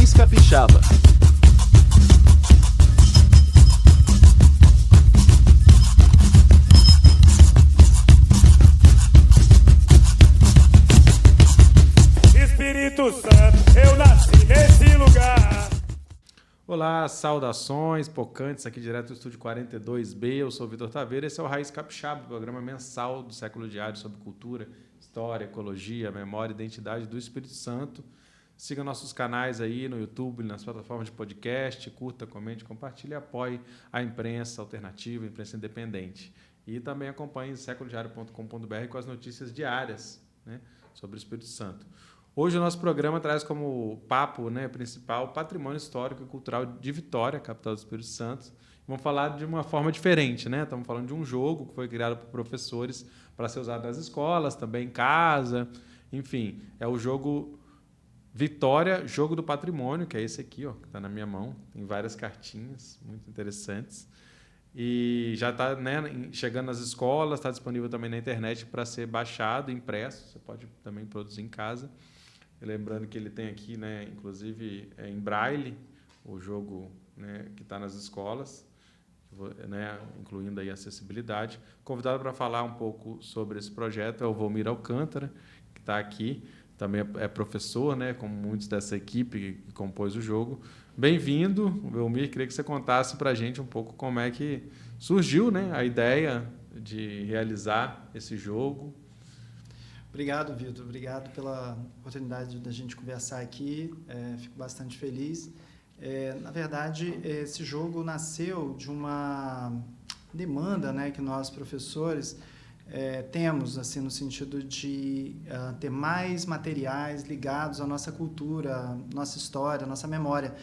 Raiz Capixaba. Espírito Santo, eu nasci nesse lugar. Olá, saudações, pocantes, aqui direto do estúdio 42B, eu sou o Vitor Taveira, esse é o Raiz Capixaba, programa mensal do Século Diário sobre cultura, história, ecologia, memória e identidade do Espírito Santo. Siga nossos canais aí no YouTube, nas plataformas de podcast, curta, comente, compartilhe e apoie a imprensa alternativa, a imprensa independente. E também acompanhe seculodiario.com.br com as notícias diárias, né, sobre o Espírito Santo. Hoje o nosso programa traz como papo, né, principal o patrimônio histórico e cultural de Vitória, capital do Espírito Santo. Vamos falar de uma forma diferente, né? Estamos falando de um jogo que foi criado por professores para ser usado nas escolas, também em casa. Enfim, é o jogo Vitória, Jogo do Patrimônio, que é esse aqui, ó, que está na minha mão. Tem várias cartinhas muito interessantes. E já está, né, chegando nas escolas, está disponível também na internet para ser baixado, impresso. Você pode também produzir em casa. Lembrando que ele tem aqui, né, inclusive, em braille, o jogo, né, que está nas escolas, né, incluindo aí a acessibilidade. Convidado para falar um pouco sobre esse projeto é o Volmir Alcântara, que está aqui, também é professor, né, como muitos dessa equipe que compôs o jogo. Bem-vindo, Volmir, queria que você contasse para a gente um pouco como é que surgiu, né, a ideia de realizar esse jogo. Obrigado, Vitor. Obrigado pela oportunidade da gente conversar aqui. Fico bastante feliz. Na verdade, esse jogo nasceu de uma demanda, né, que nós, professores, temos, assim, no sentido de ter mais materiais ligados à nossa cultura, nossa história, nossa memória.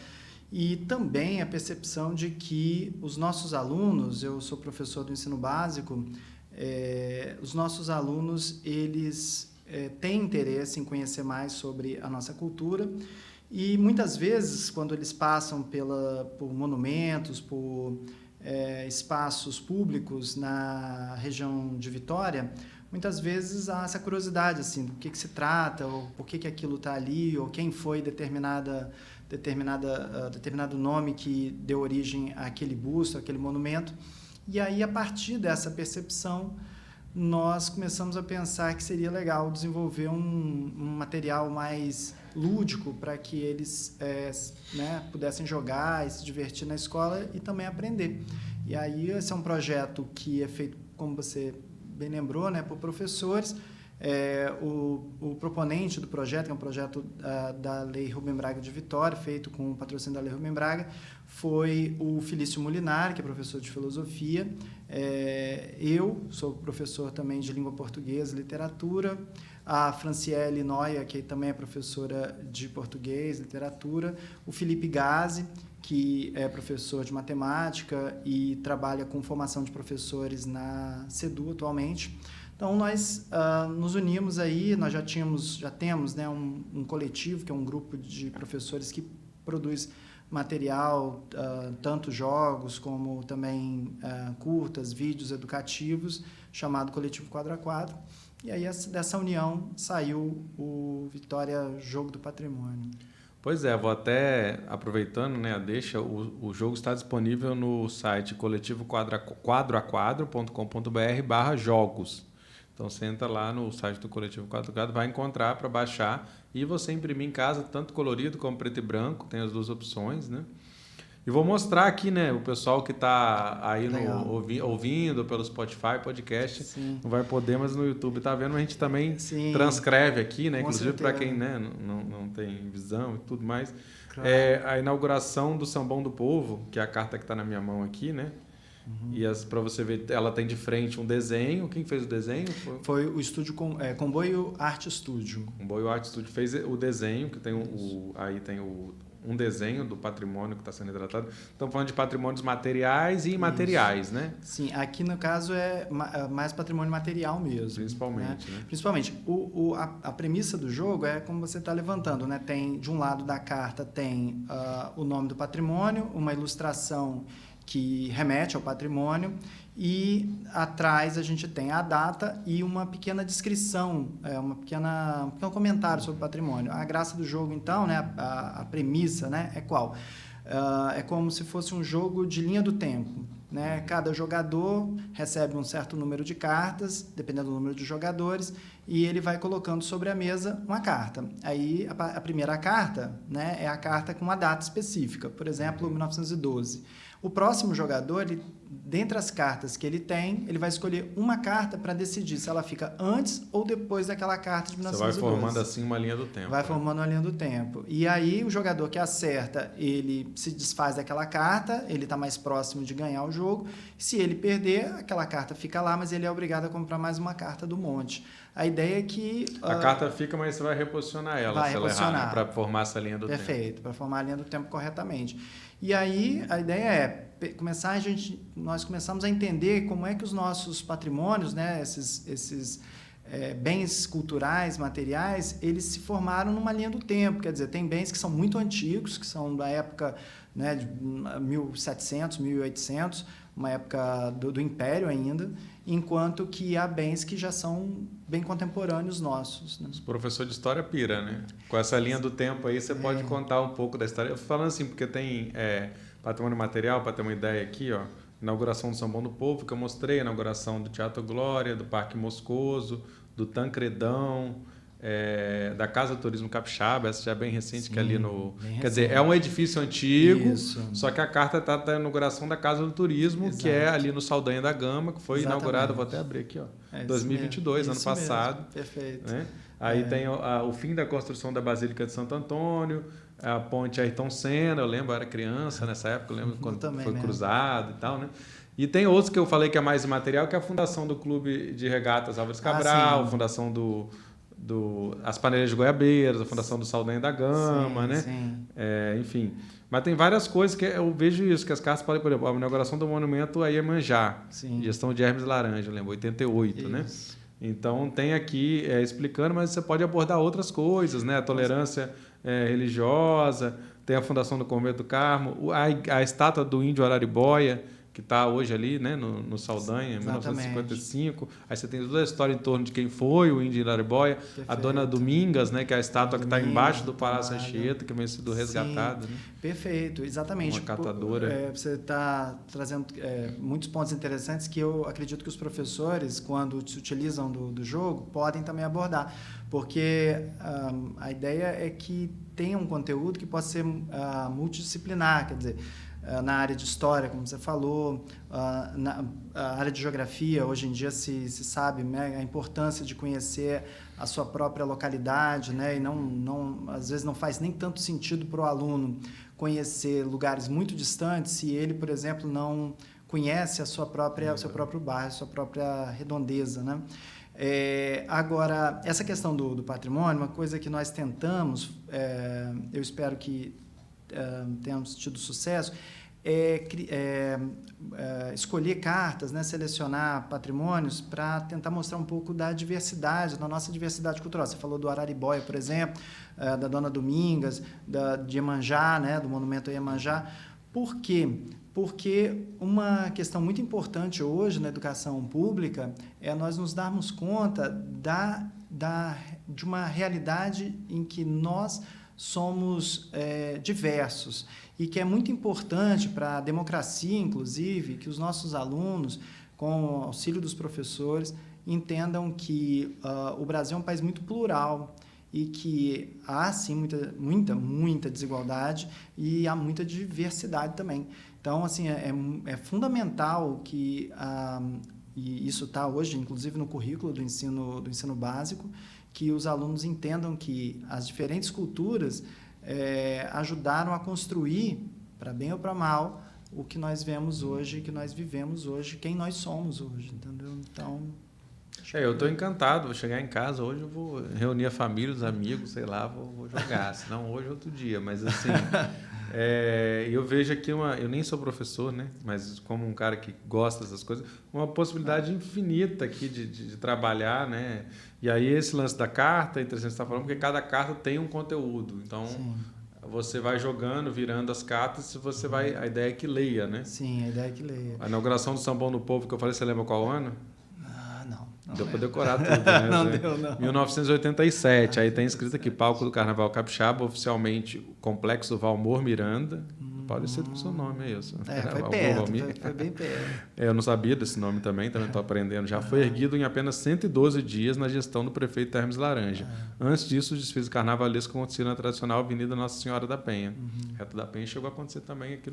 E também a percepção de que os nossos alunos, eu sou professor do ensino básico, os nossos alunos, eles têm interesse em conhecer mais sobre a nossa cultura e muitas vezes, quando eles passam por monumentos, por espaços públicos na região de Vitória, muitas vezes há essa curiosidade, assim, do que se trata, ou por que aquilo está ali, ou quem foi determinado nome que deu origem àquele busto, àquele monumento. E aí, a partir dessa percepção, nós começamos a pensar que seria legal desenvolver um material mais lúdico para que eles pudessem jogar e se divertir na escola e também aprender. E aí, esse é um projeto que é feito, como você bem lembrou, né, por professores. O proponente do projeto, que é um projeto da Lei Rubem Braga de Vitória, feito com o patrocínio da Lei Rubem Braga, foi o Felício Molinari, que é professor de filosofia. Eu sou professor também de língua portuguesa e literatura. A Franciele Noia, que também é professora de português e literatura. O Felipe Gazi, que é professor de matemática e trabalha com formação de professores na CEDU atualmente. Então, nós nos unimos aí, nós já temos, né, um coletivo, que é um grupo de professores que produz material, tanto jogos como também curtas, vídeos educativos, chamado Coletivo Quadro a Quadro. E aí, dessa união, saiu o Vitória Jogo do Patrimônio. Pois é, vou até, aproveitando, né, deixa, o jogo está disponível no site coletivoquadroaquadro.com.br/jogos. Então, você entra lá no site do Coletivo Quadro a Quadro, vai encontrar para baixar e você imprimir em casa, tanto colorido como preto e branco, tem as duas opções, né? E vou mostrar aqui, né, o pessoal que está aí ouvindo pelo Spotify, podcast, Sim. Não vai poder, mas no YouTube está vendo, a gente também Sim. Transcreve aqui, né, inclusive para quem, né, não tem visão e tudo mais. Claro. A inauguração do Sambão do Povo, que é a carta que está na minha mão aqui, né? Uhum. E para você ver, ela tem de frente um desenho. Quem fez o desenho? Foi o estúdio Comboio Arte Studio. Comboio Arte Studio fez o desenho, que tem um desenho do patrimônio que está sendo retratado. Estamos falando de patrimônios materiais e imateriais, isso, né? Sim, aqui no caso é mais patrimônio material mesmo. Principalmente, né? Principalmente. A premissa do jogo é como você está levantando, né? Tem, de um lado da carta tem o nome do patrimônio, uma ilustração que remete ao patrimônio e atrás a gente tem a data e uma pequena descrição, um pequeno comentário sobre o patrimônio. A graça do jogo, então, né, a premissa, né, é qual? É como se fosse um jogo de linha do tempo, né? Cada jogador recebe um certo número de cartas, dependendo do número de jogadores, e ele vai colocando sobre a mesa uma carta. Aí a primeira carta, né, é a carta com uma data específica, por exemplo, 1912. O próximo jogador, dentre as cartas que ele tem, ele vai escolher uma carta para decidir se ela fica antes ou depois daquela carta de 1912. Você vai formando assim uma linha do tempo. Vai formando uma linha do tempo. E aí o jogador que acerta, ele se desfaz daquela carta, ele está mais próximo de ganhar o jogo. Se ele perder, aquela carta fica lá, mas ele é obrigado a comprar mais uma carta do monte. A ideia é que... A carta fica, mas você vai reposicionar ela, se ela errar, né? Para formar essa linha do tempo. Perfeito, para formar a linha do tempo corretamente. E aí a ideia é nós começamos a entender como é que os nossos patrimônios, né, esses bens culturais, materiais, eles se formaram numa linha do tempo. Quer dizer, tem bens que são muito antigos, que são da época, né, de 1700, 1800, uma época do Império ainda, enquanto que há bens que já são bem contemporâneos nossos. Né? O professor de história pira, né? Com essa linha do tempo aí, você pode contar um pouco da história. Eu tô falando assim, porque tem patrimônio material, para ter uma ideia aqui, ó, inauguração do São João do Povo, que eu mostrei, a inauguração do Teatro Glória, do Parque Moscoso, do Tancredão, da Casa do Turismo Capixaba, essa já é bem recente, que é ali no... Quer dizer, é um edifício antigo, só que a carta está da inauguração da Casa do Turismo, que é ali no Saldanha da Gama, que foi inaugurada, vou até abrir aqui, ó, 2022, ano passado. Mesmo. Perfeito. Né? Aí tem o fim da construção da Basílica de Santo Antônio, a ponte Ayrton Senna, eu lembro, eu era criança nessa época, eu lembro quando foi cruzado e tal, né? E tem outros que eu falei que é mais imaterial, que é a fundação do Clube de Regatas Álvares Cabral, a fundação as Paneleiras de Goiabeiras, a fundação do Saldanha da Gama, né? Sim. Enfim. Mas tem várias coisas que eu vejo isso, que as cartas podem, por exemplo, a inauguração do monumento a Iemanjá, gestão de Hermes Laranja, eu lembro, 88, isso. Né? Então tem aqui explicando, mas você pode abordar outras coisas, né? A tolerância religiosa, tem a fundação do Convento do Carmo, a estátua do índio Araribóia, que está hoje ali, né, no Saldanha, em 1955. Aí você tem toda a história em torno de quem foi o índio Araribóia, a Dona Domingas, né, que é a estátua que está embaixo do Palácio Anchieta, que vem sido resgatada. Né? Perfeito, exatamente. Uma catadora. Você está trazendo muitos pontos interessantes que eu acredito que os professores, quando se utilizam do jogo, podem também abordar, porque a ideia é que tenha um conteúdo que possa ser multidisciplinar, quer dizer, na área de história, como você falou, na área de geografia, hoje em dia se sabe, né, a importância de conhecer a sua própria localidade, né, e às vezes não faz nem tanto sentido para o aluno conhecer lugares muito distantes se ele, por exemplo, não conhece o seu próprio bairro, a sua própria redondeza, né? Agora, essa questão do patrimônio, uma coisa que nós tentamos, eu espero que tenhamos tido sucesso, escolher cartas, né, selecionar patrimônios para tentar mostrar um pouco da diversidade, da nossa diversidade cultural. Você falou do Araribóia, por exemplo, da Dona Domingas, de Iemanjá, né, do monumento a Iemanjá. Por quê? Porque uma questão muito importante hoje na educação pública é nós nos darmos conta de uma realidade em que nós somos diversos e que é muito importante para a democracia, inclusive, que os nossos alunos, com o auxílio dos professores, entendam que o Brasil é um país muito plural e que há, sim, muita desigualdade e há muita diversidade também. Então, assim, é fundamental que, e isso está hoje, inclusive, no currículo do ensino básico, que os alunos entendam que as diferentes culturas ajudaram a construir, para bem ou para mal, o que nós vemos hoje, que nós vivemos hoje, quem nós somos hoje, entendeu? Então... eu estou encantado, vou chegar em casa, hoje eu vou reunir a família, os amigos, sei lá, vou jogar, senão hoje é outro dia, mas assim... eu vejo aqui eu nem sou professor, né? Mas como um cara que gosta dessas coisas, uma possibilidade infinita aqui de trabalhar, né? E aí esse lance da carta, é interessante você estar falando, porque cada carta tem um conteúdo. Então, você vai jogando, virando as cartas, a ideia é que leia, né? Sim, a ideia é que leia. A inauguração do Sambão no Povo, que eu falei, você lembra qual ano? Não Deu para lembro. decorar tudo, né? Não deu, não. 1987. Aí tem escrito aqui, palco do Carnaval Capixaba, oficialmente o Complexo Valmor Miranda. Parecido com o seu nome, é isso. Foi perto, foi bem perto. Eu não sabia desse nome também estou aprendendo. Já foi erguido em apenas 112 dias na gestão do prefeito Hermes Laranja. Antes disso, o desfile carnavalesco acontecia na tradicional Avenida Nossa Senhora da Penha. Reto da Penha chegou a acontecer também aqui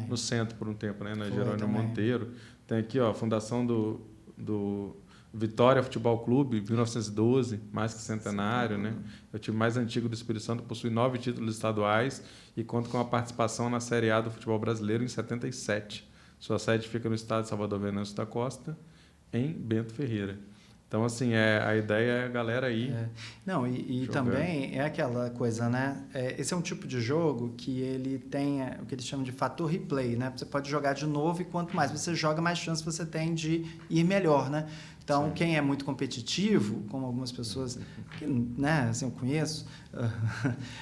no centro por um tempo, né? Na Jerônimo Monteiro. Tem aqui, ó, a fundação do Vitória Futebol Clube, 1912, mais que centenário, né? É o time mais antigo do Espírito Santo, possui 9 títulos estaduais e conta com a participação na Série A do futebol brasileiro em 77. Sua sede fica no estado de Salvador Venâncio da Costa, em Bento Ferreira. Então, assim, a ideia é a galera aí. Não, e também é aquela coisa, né? Esse é um tipo de jogo que ele tem o que eles chamam de fator replay, né? Você pode jogar de novo e quanto mais você joga, mais chance você tem de ir melhor, né? Então, quem é muito competitivo, como algumas pessoas que, né, assim, eu conheço,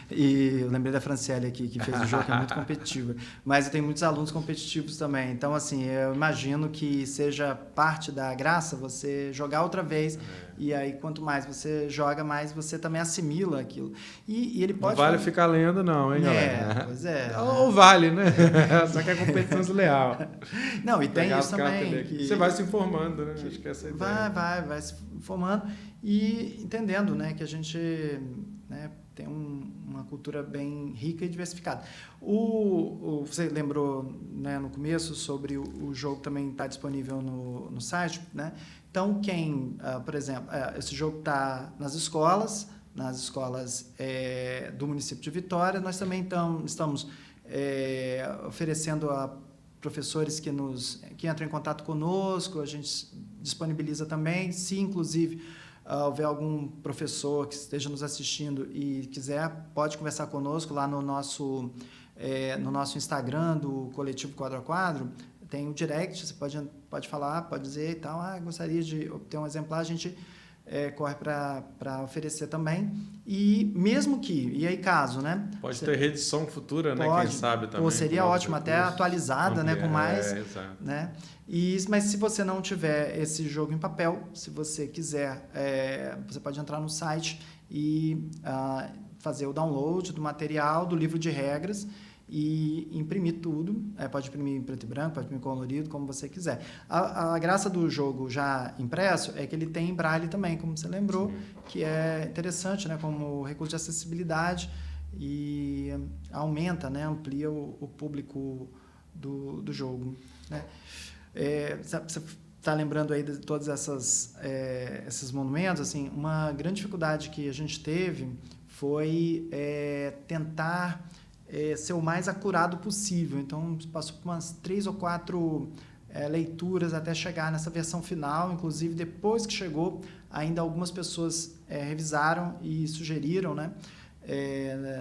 e eu lembrei da Franciele aqui, que fez o jogo, que é muito competitiva, mas eu tenho muitos alunos competitivos também. Então, assim, eu imagino que seja parte da graça você jogar outra vez, e aí quanto mais você joga, mais você também assimila aquilo. E ele pode... Não vale ficar lendo não, hein, galera? Pois é. Ou vale, né? Só que é competição desleal. Não, e tem isso também. Que você vai se informando, né? Acho que essa é a ideia. Vai se formando e entendendo, né, que a gente, né, tem uma cultura bem rica e diversificada. Você lembrou, né, no começo sobre o jogo também está disponível no site, né? Então, por exemplo, esse jogo está nas escolas do município de Vitória. Nós também estamos oferecendo a professores que entram em contato conosco, a gente disponibiliza também. Se, inclusive, houver algum professor que esteja nos assistindo e quiser, pode conversar conosco lá no nosso Instagram do Coletivo Quadro a Quadro. Tem o direct, você pode falar, pode dizer e tal, gostaria de obter um exemplar, a gente corre para oferecer também. E mesmo e aí caso, né? Pode ter reedição futura, né? Quem sabe também. Seria ótimo, até atualizada, né? Com mais. Exato. Né? Mas se você não tiver esse jogo em papel, se você quiser, você pode entrar no site e fazer o download do material, do livro de regras, e imprimir tudo. Pode imprimir em preto e branco, pode imprimir colorido, como você quiser. A graça do jogo já impresso é que ele tem em braille também, como você lembrou, que é interessante, né, como recurso de acessibilidade, e aumenta, né, amplia o público do jogo. Né? Você está lembrando aí de todos esses monumentos? Assim, uma grande dificuldade que a gente teve foi tentar ser o mais acurado possível. Então, passou por umas 3 ou 4 leituras até chegar nessa versão final. Inclusive, depois que chegou, ainda algumas pessoas revisaram e sugeriram, né?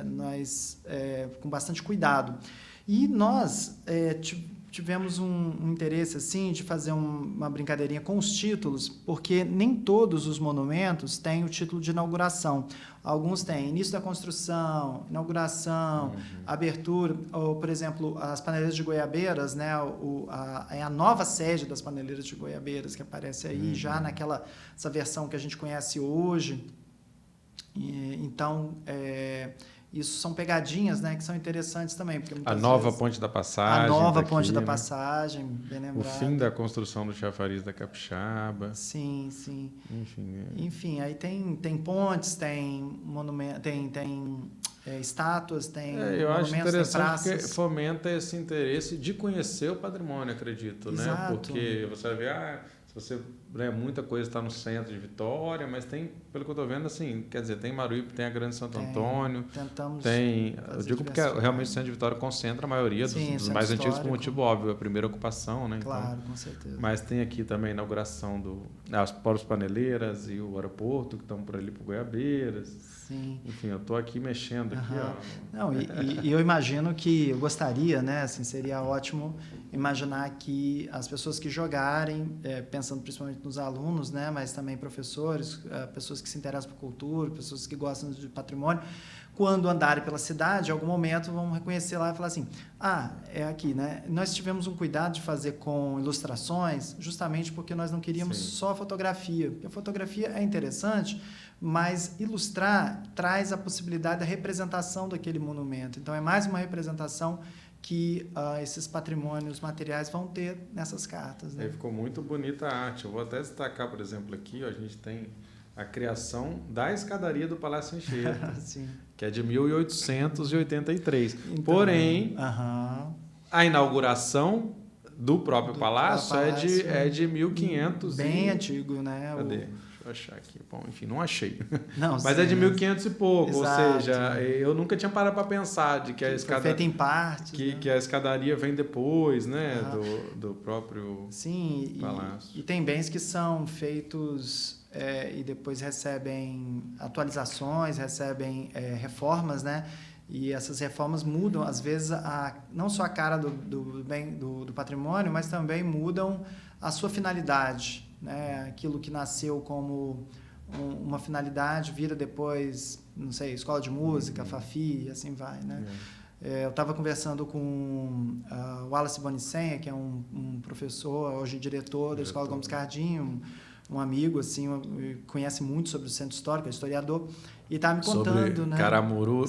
Nós, com bastante cuidado. E nós tivemos um interesse assim, de fazer uma brincadeirinha com os títulos, porque nem todos os monumentos têm o título de inauguração. Alguns têm início da construção, inauguração, abertura, ou, por exemplo, as Paneleiras de Goiabeiras, né? A nova sede das Paneleiras de Goiabeiras, que aparece aí já essa versão que a gente conhece hoje. Então, isso são pegadinhas, né, que são interessantes também. Porque a nova Ponte da Passagem. A nova Ponte da Passagem, bem lembrado. O fim da construção do chafariz da Capixaba. Sim. Enfim, aí tem pontes, tem monumentos, tem estátuas, tem eu monumentos, acho interessante tem porque fomenta esse interesse de conhecer o patrimônio, acredito. Exato. Né? Porque você vai ver, se você muita coisa está no centro de Vitória, mas tem, pelo que eu estou vendo, assim, quer dizer, tem Maruípe, tem a Grande Santo Antônio, eu digo porque realmente o centro de Vitória concentra a maioria dos mais antigos por motivo óbvio, a primeira ocupação, né? Claro, então, com certeza. Mas tem aqui também a inauguração as Poros Paneleiras e o aeroporto, que estão por ali por Goiabeiras. Sim. Enfim, eu estou aqui mexendo aqui, ó. Não, e eu imagino que eu gostaria, né, assim, seria ótimo imaginar que as pessoas que jogarem, pensando principalmente nos alunos, né, mas também professores, pessoas que se interessam por cultura, pessoas que gostam de patrimônio, quando andarem pela cidade, em algum momento vão reconhecer lá e falar assim, é aqui, né? Nós tivemos um cuidado de fazer com ilustrações, justamente porque nós não queríamos só fotografia. Porque a fotografia é interessante, mas ilustrar traz a possibilidade da representação daquele monumento. Então, é mais uma representação que esses patrimônios materiais vão ter nessas cartas. Né? Aí ficou muito bonita a arte. Eu vou até destacar, por exemplo, aqui, ó, a gente tem a criação da escadaria do Palácio Anchieta, que é de 1883. Então, porém, a inauguração do próprio palácio é de 1500. Bem antigo, né? Cadê? Deixa eu achar aqui. Bom, enfim, não achei. Não, mas é de 1500 e pouco, exato. Ou seja, eu nunca tinha parado para pensar de que a escadaria... feita em partes. Que a escadaria vem depois, né? Do próprio palácio. E tem bens que são feitos... e depois recebem atualizações, recebem reformas, né? E essas reformas mudam, às vezes, não só a cara do patrimônio, mas também mudam a sua finalidade, né? Aquilo que nasceu como uma finalidade vira depois, não sei, escola de música, Fafi, e assim vai, né? Eu estava conversando com o Wallace Bonicenha, que é um professor, hoje diretor da Escola Gomes Cardinho, um amigo, assim, conhece muito sobre o centro histórico, é historiador, e estava me contando, sobre né?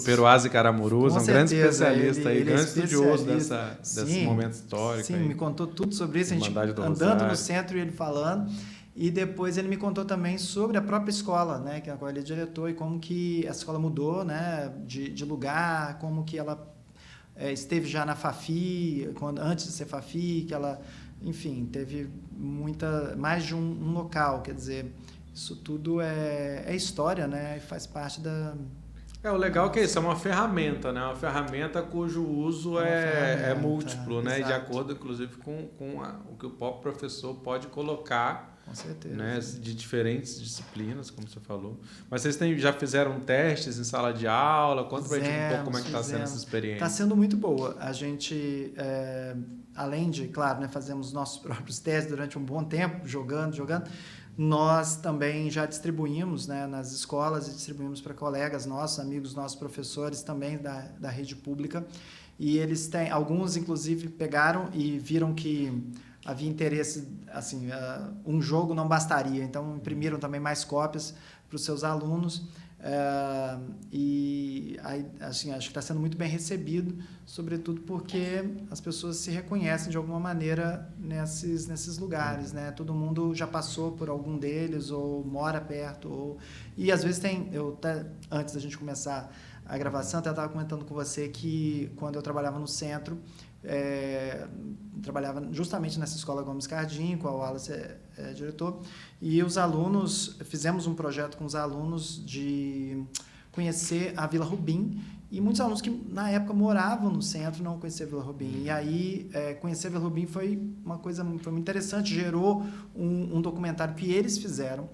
Peruás e Caramurus, um grande especialista aí, grande estudioso desse momento histórico. Sim, me contou tudo sobre isso, a gente andando no centro e ele falando, e depois ele me contou também sobre a própria escola, né, que a qual ele é diretor, e como que a escola mudou, né, de lugar, como que ela esteve já na Fafi, antes de ser Fafi, que ela... Enfim, teve mais de um local, quer dizer, isso tudo é história, né? E faz parte da... O legal é que isso é uma ferramenta, né? Uma ferramenta cujo uso é múltiplo, né? E de acordo, inclusive, com o que o próprio professor pode colocar. Com certeza. Né? De diferentes disciplinas, como você falou. Mas vocês já fizeram testes em sala de aula? Conta pra gente um pouco como é que está sendo essa experiência. Está sendo muito boa. A gente... além de, claro, né, fazemos nossos próprios testes durante um bom tempo, jogando, nós também já distribuímos, né, nas escolas e distribuímos para colegas nossos, amigos nossos, professores também da rede pública. E eles têm, alguns inclusive pegaram e viram que havia interesse, assim, um jogo não bastaria, então imprimiram também mais cópias para os seus alunos. E assim, acho que está sendo muito bem recebido, sobretudo porque as pessoas se reconhecem de alguma maneira nesses lugares, né? Todo mundo já passou por algum deles ou mora perto, e às vezes eu até, antes da gente começar a gravação, até estava comentando com você que quando eu trabalhava no centro, trabalhava justamente nessa escola Gomes Cardinho, com a Wallace é diretor, e os alunos, fizemos um projeto com os alunos de conhecer a Vila Rubim, e muitos alunos que na época moravam no centro não conheciam a Vila Rubim. E aí, conhecer a Vila Rubim foi uma coisa muito interessante, gerou um documentário que eles fizeram,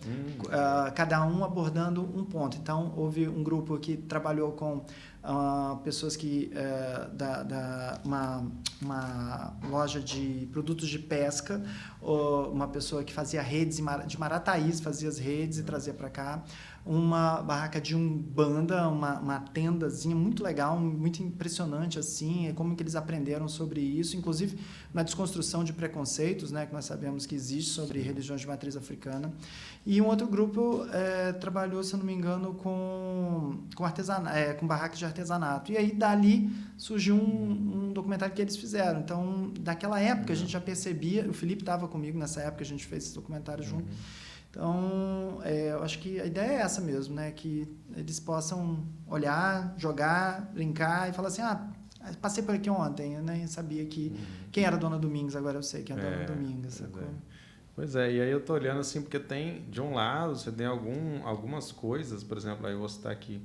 cada um abordando um ponto. Então, houve um grupo que trabalhou com pessoas que uma loja de produtos de pesca, uma pessoa que fazia redes de Marataízes, fazia as redes e trazia para cá, uma barraca de umbanda, uma tendazinha muito legal, muito impressionante, assim, como que eles aprenderam sobre isso, inclusive na desconstrução de preconceitos, né, que nós sabemos que existe sobre religiões de matriz africana. E um outro grupo trabalhou, se eu não me engano, com barracas de artesanato. E aí, dali, surgiu um documentário que eles fizeram. Então, daquela época, a gente já percebia... O Felipe estava comigo nessa época, a gente fez esse documentário junto. Então, eu acho que a ideia é essa mesmo, né? Que eles possam olhar, jogar, brincar e falar assim, passei por aqui ontem, eu nem sabia quem era a Dona Domingos, agora eu sei quem é a Dona Domingos, sacou? Pois é, e aí eu tô olhando assim, porque tem, de um lado, você tem algumas coisas, por exemplo, aí eu vou citar aqui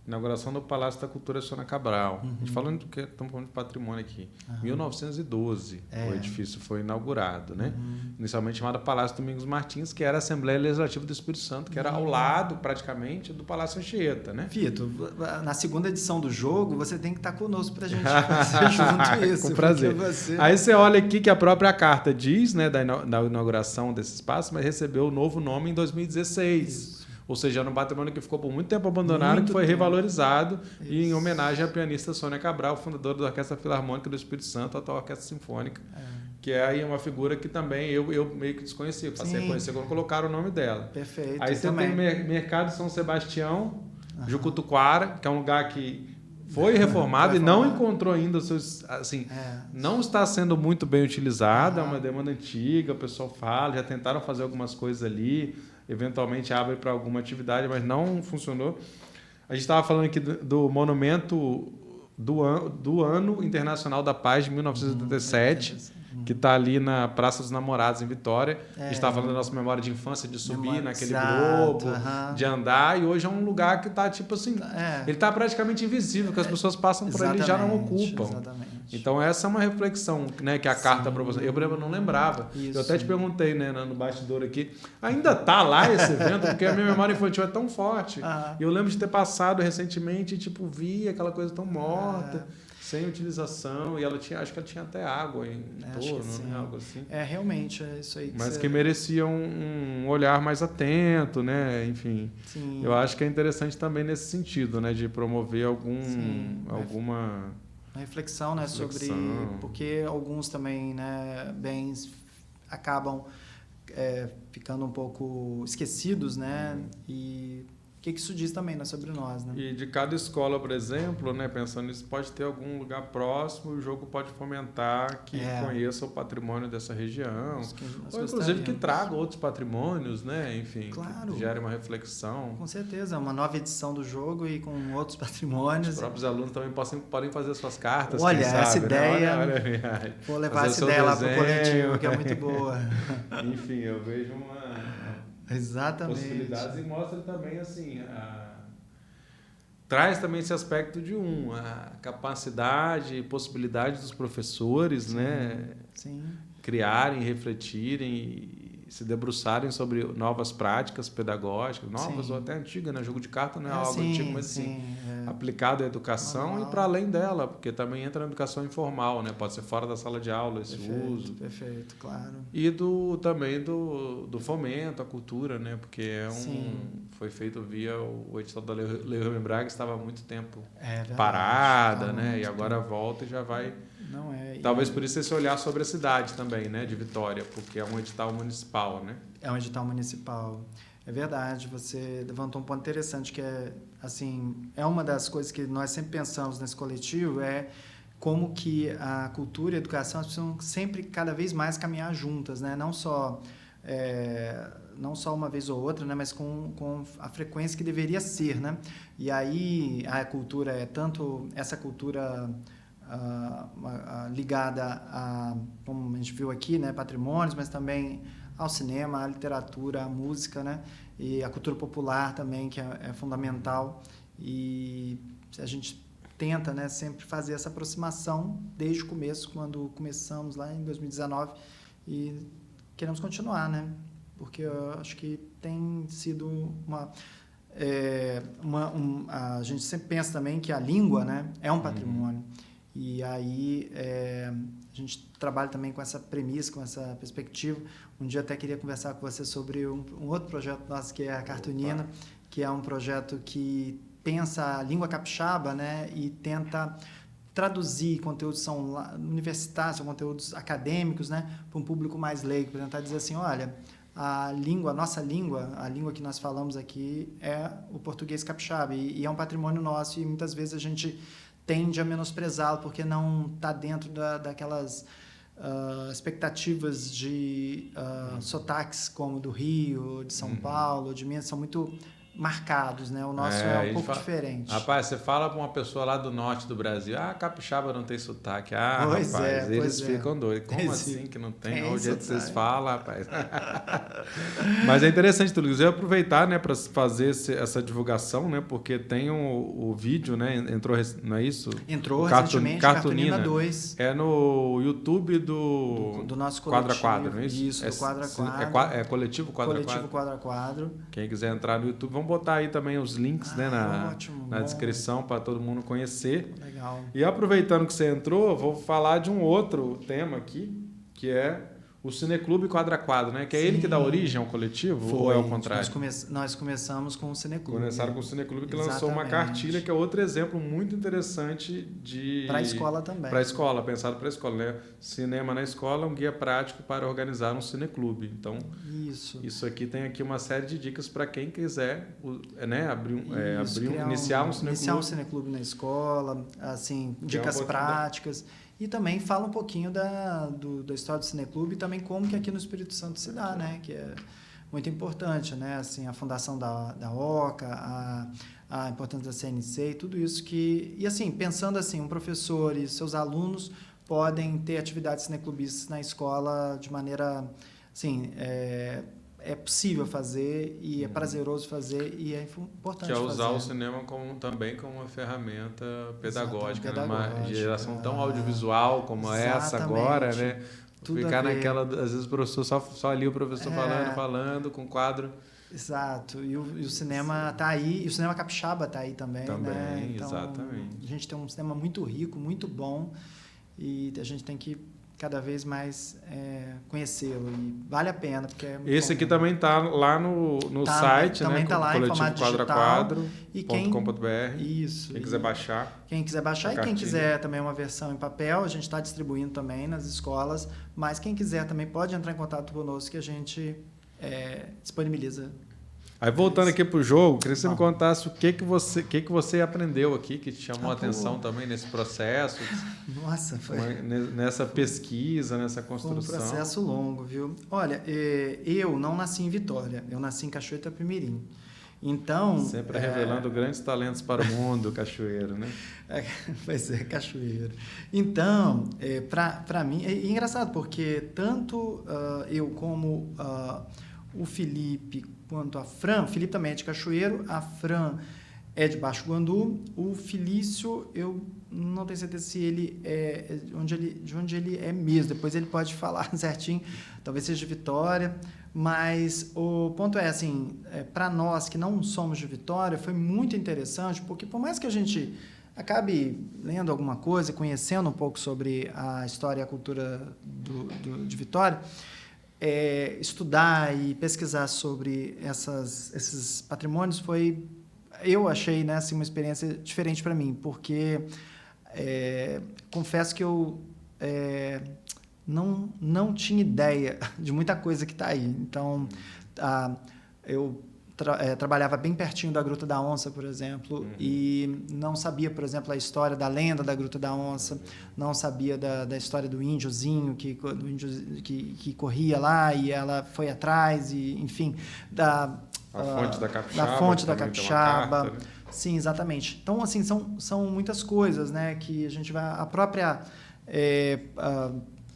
Inauguração do Palácio da Cultura Sônia Cabral. A gente falando do que estamos falando de patrimônio aqui. 1912 o edifício foi inaugurado, né? Inicialmente chamado Palácio Domingos Martins, que era a Assembleia Legislativa do Espírito Santo, que era ao lado, praticamente, do Palácio Anchieta, né? Vitor, na segunda edição do jogo, você tem que estar conosco para a gente fazer junto isso. Com prazer. Aí você olha aqui que a própria carta diz, né, da inauguração desse espaço, mas recebeu o novo nome em 2016. Isso. Ou seja, era um patrimônio que ficou por muito tempo abandonado, que foi revalorizado e em homenagem à pianista Sônia Cabral, fundadora da Orquestra Filarmônica do Espírito Santo, a atual Orquestra Sinfônica, que é aí uma figura que também eu meio que desconheci, passei a conhecer quando colocaram o nome dela. Perfeito. Aí você tem Mercado São Sebastião, Jucutuquara, que é um lugar que foi reformado e não encontrou ainda os seus... Assim, não está sendo muito bem utilizado, é uma demanda antiga, o pessoal fala, já tentaram fazer algumas coisas ali, eventualmente abre para alguma atividade, mas não funcionou. A gente estava falando aqui do monumento do Ano Internacional da Paz de 1987, que está ali na Praça dos Namorados, em Vitória. A gente estava falando da nossa memória de infância, de subir naquele globo, de andar, e hoje é um lugar que está tipo assim, ele está praticamente invisível, que as pessoas passam por ali e já não ocupam. Exatamente. Então essa é uma reflexão, né, que a carta proporciona. Eu não lembrava. Isso. Eu até te perguntei, né, no bastidor aqui, ainda está lá esse evento? Porque a minha memória infantil é tão forte. E eu lembro de ter passado recentemente e tipo, vi aquela coisa tão morta, sem utilização, e ela tinha, acho que ela tinha até água em torno, né, algo assim. Realmente, é isso aí. Mas que merecia um olhar mais atento, né, enfim. Sim. Eu acho que é interessante também nesse sentido, né, de promover alguma... Uma reflexão, né, sobre... Porque alguns também, né, bens acabam ficando um pouco esquecidos, né, e... O que isso diz também, né, sobre nós, né? E de cada escola, por exemplo, né, pensando nisso, pode ter algum lugar próximo e o jogo pode fomentar que conheça o patrimônio dessa região. Ou inclusive que traga outros patrimônios, né? Enfim, que gere uma reflexão. Com certeza, uma nova edição do jogo e com outros patrimônios. Os próprios alunos também podem fazer suas cartas. Olha, essa sabe, ideia. Né? Olha, vou levar essa ideia lá para o coletivo, que é muito boa. Enfim, eu vejo Exatamente. possibilidades e mostra também assim traz também esse aspecto de a capacidade e possibilidade dos professores, né, criarem, refletirem e se debruçarem sobre novas práticas pedagógicas, novas ou até antigas, né? Jogo de carta não é algo antigo, mas aplicado à educação e para além dela, porque também entra na educação informal, né? Pode ser fora da sala de aula esse uso. Perfeito, claro. E também do fomento à cultura, né? Porque foi feito via o edital da Lei Rubem Braga, que estava há muito tempo parada, né? E agora volta e já vai... Não é. Talvez por isso esse olhar sobre a cidade também, né, de Vitória, porque é um edital municipal, né? É um edital municipal. É verdade, você levantou um ponto interessante que é uma das coisas que nós sempre pensamos nesse coletivo, como que a cultura e a educação precisam sempre cada vez mais caminhar juntas, né? Não só uma vez ou outra, né, mas com a frequência que deveria ser, né? E aí a cultura tanto essa cultura ligada como a gente viu aqui, né, patrimônios, mas também ao cinema, à literatura, à música, né, e a cultura popular também, que é fundamental. E a gente tenta, né, sempre fazer essa aproximação desde o começo, quando começamos lá em 2019, e queremos continuar, né, porque eu acho que tem sido a gente sempre pensa também que a língua, né, é um patrimônio. E aí a gente trabalha também com essa premissa, com essa perspectiva. Um dia até queria conversar com você sobre um outro projeto nosso, que é a Cartunina, que é um projeto que pensa a língua capixaba, né, e tenta traduzir conteúdos universitários, são conteúdos acadêmicos, né, para um público mais leigo, para tentar dizer assim, olha, a nossa língua, a língua que nós falamos aqui é o português capixaba e é um patrimônio nosso, e muitas vezes a gente tende a menosprezá-lo porque não está dentro daquelas expectativas de sotaques como do Rio, de São Paulo, de Minas, são muito marcados, né? O nosso é um pouco diferente. Rapaz, você fala para uma pessoa lá do norte do Brasil, capixaba não tem sotaque. Pois rapaz, eles ficam doidos. Como assim que não tem? Tem O jeito que vocês sotaque. falam, rapaz. Mas é interessante, Luiz, eu aproveitar, né, para fazer essa divulgação, né, porque tem o vídeo, né, entrou, não é isso? Entrou recentemente, Cartunina 2. É no YouTube do nosso Quadro a coletivo. Quadro, não é isso? Isso, do Quadro a Quadro. É coletivo Quadro a Quadro? Coletivo Quadro a Quadro. Quem quiser entrar no YouTube, vamos botar aí também os links, né, na descrição para todo mundo conhecer. Legal. E aproveitando que você entrou, vou falar de um outro tema aqui, que é o Cineclube Quadro a Quadro, né? Que é ele que dá origem ao coletivo, ou é o contrário? Nós começamos com o Cineclube. Começaram com o Cineclube, que lançou uma Exatamente. cartilha, que é outro exemplo muito interessante de... Para a escola também. Para a escola, pensado para a escola, né? Cinema na escola, um guia prático para organizar um cineclube. Então, isso aqui tem aqui uma série de dicas para quem quiser, né? Iniciar um cineclube. Iniciar um cineclube na escola, assim, dicas práticas. E também fala um pouquinho da história do Cineclube e também como que aqui no Espírito Santo se dá, né? Que é muito importante, né? Assim, a fundação da OCA, a importância da CNC e tudo isso que... E assim, pensando assim, um professor e seus alunos podem ter atividades cineclubistas na escola de maneira, assim... É possível fazer e é prazeroso fazer e é importante fazer. Que é usar o cinema também como uma ferramenta pedagógica, numa geração tão audiovisual como essa agora, né? Ficar naquela... Às vezes o professor só ali, o professor falando com quadro. Exato. E o cinema está aí, e o cinema capixaba está aí também, né? Então, exatamente. A gente tem um cinema muito rico, muito bom e a gente tem que cada vez mais conhecê-lo e vale a pena porque é muito esse bom, aqui também está lá no site, também né? Está lá em formato digital e quem quiser baixar. Quem quiser baixar e quem quiser também uma versão em papel, a gente está distribuindo também nas escolas, mas quem quiser também pode entrar em contato conosco que a gente disponibiliza. Aí voltando aqui pro jogo, queria que você me contasse o que você aprendeu aqui, que te chamou a atenção também nesse processo. Nossa, foi... Nessa pesquisa, nessa construção. Foi um processo longo, viu? Olha, eu não nasci em Vitória, eu nasci em Cachoeiro Itapemirim. Então... Sempre revelando grandes talentos para o mundo, Cachoeiro, né? Pois é, Cachoeiro. Então, para mim... É engraçado, porque tanto eu como o Felipe quanto a Fran, o Felipe também é de Cachoeiro, a Fran é de Baixo Guandu, o Felício, eu não tenho certeza se ele é de onde ele é mesmo, depois ele pode falar certinho, talvez seja de Vitória, mas o ponto é assim, para nós que não somos de Vitória, foi muito interessante, porque por mais que a gente acabe lendo alguma coisa, conhecendo um pouco sobre a história e a cultura de Vitória, estudar e pesquisar sobre esses patrimônios eu achei, né, assim, uma experiência diferente para mim, porque confesso que eu não tinha ideia de muita coisa que está aí. Então, eu trabalhava bem pertinho da Gruta da Onça, por exemplo, e não sabia, por exemplo, a história da lenda da Gruta da Onça, não sabia da história do índiozinho que corria lá e ela foi atrás, e enfim, a fonte da capixaba. Da fonte da capixaba. Carta, né? Sim, exatamente. Então, assim, são muitas coisas, né, que a gente vai... A própria...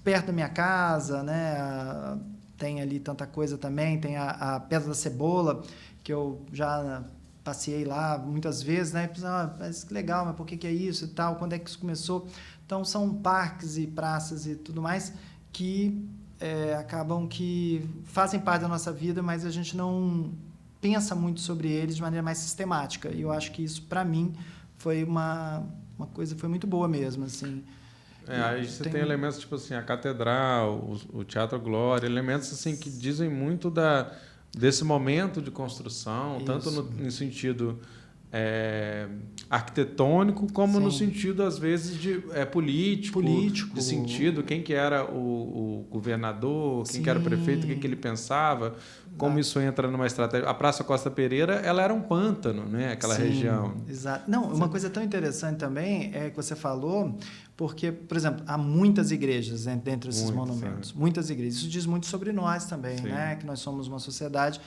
perto da minha casa, né, tem ali tanta coisa também, tem a Pedra da Cebola, que eu já passei lá muitas vezes, né? Mas que legal, mas por que é isso e tal? Quando é que isso começou? Então, são parques e praças e tudo mais que acabam que fazem parte da nossa vida, mas a gente não pensa muito sobre eles de maneira mais sistemática. E eu acho que isso, para mim, foi uma coisa, foi muito boa mesmo, assim. Aí você tem elementos tipo assim, a Catedral, o Teatro Glória, elementos assim que dizem muito desse momento de construção, isso. Tanto no sentido arquitetônico, como no sentido, às vezes, de político, de sentido, quem que era o governador, quem que era o prefeito, o que ele pensava, como isso entra numa estratégia. A Praça Costa Pereira, ela era um pântano, né? Aquela Sim, região. Exato. Não, uma coisa tão interessante também é que você falou, porque, por exemplo, há muitas igrejas dentro desses monumentos. Muitas igrejas. Isso diz muito sobre nós também, né? Que nós somos uma sociedade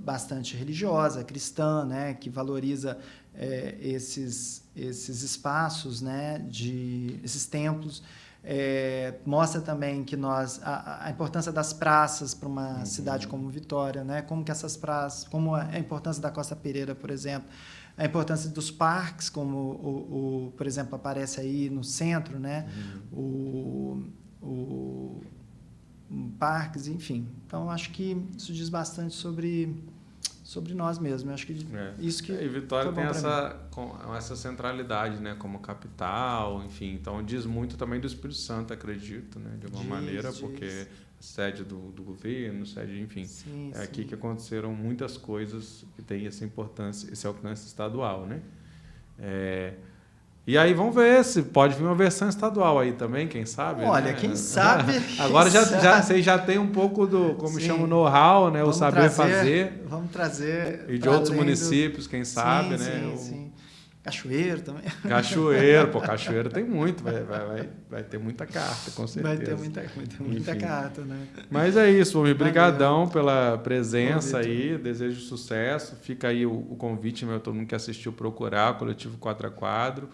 bastante religiosa, cristã, né? Que valoriza esses espaços, né? Esses templos. Mostra também que a importância das praças para uma cidade como Vitória, né? Como que essas praças, como a importância da Costa Pereira, por exemplo, a importância dos parques, como por exemplo, aparece aí no centro, né? Parques, enfim. Então, acho que isso diz bastante sobre nós mesmos. Acho que isso que e Vitória tem essa centralidade, né, como capital, enfim. Então diz muito também do Espírito Santo, acredito, né, de alguma maneira, porque sede do governo, sede, enfim. Aqui que aconteceram muitas coisas que têm essa importância, esse alcance estadual, né? E aí vamos ver se pode vir uma versão estadual aí também, quem sabe? Olha, né? quem sabe. Agora vocês já têm um pouco do, como chama, o know-how, né? O saber fazer. Vamos trazer. E de outros municípios, quem sabe, né? Sim. Cachoeiro também. Cachoeiro tem muito, vai ter muita carta, com certeza. Vai ter muita carta, né? Mas é isso, obrigadão pela presença aí, desejo sucesso. Fica aí o convite, todo mundo que assistiu procurar o Coletivo Quadro a Quadro.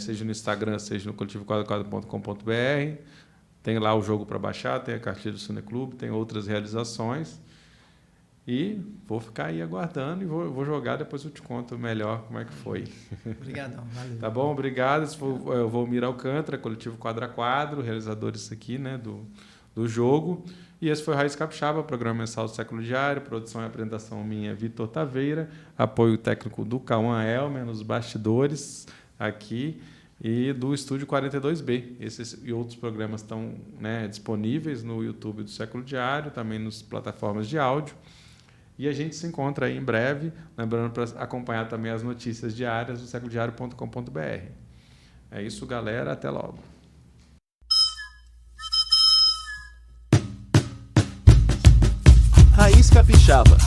Seja no Instagram, seja no coletivoquadroquadro.com.br. Tem lá o jogo para baixar, tem a cartilha do Cineclube, tem outras realizações. E vou ficar aí aguardando e vou jogar, depois eu te conto melhor como é que foi. Obrigadão, valeu. Tá bom? Obrigado. Eu vou Valmir Alcântara, Coletivo Quadro a Quadro, realizadores aqui, né, do jogo. E esse foi Raiz Capixaba, programa mensal do Século Diário, produção e apresentação minha, Vitor Taveira, apoio técnico do Cauã Elmer, nos bastidores aqui, e do Estúdio 42B. Esses e outros programas estão, né, disponíveis no YouTube do Século Diário, também nas plataformas de áudio. E a gente se encontra aí em breve, lembrando para acompanhar também as notícias diárias do séculodiario.com.br. É isso, galera. Até logo. Raiz Capixaba.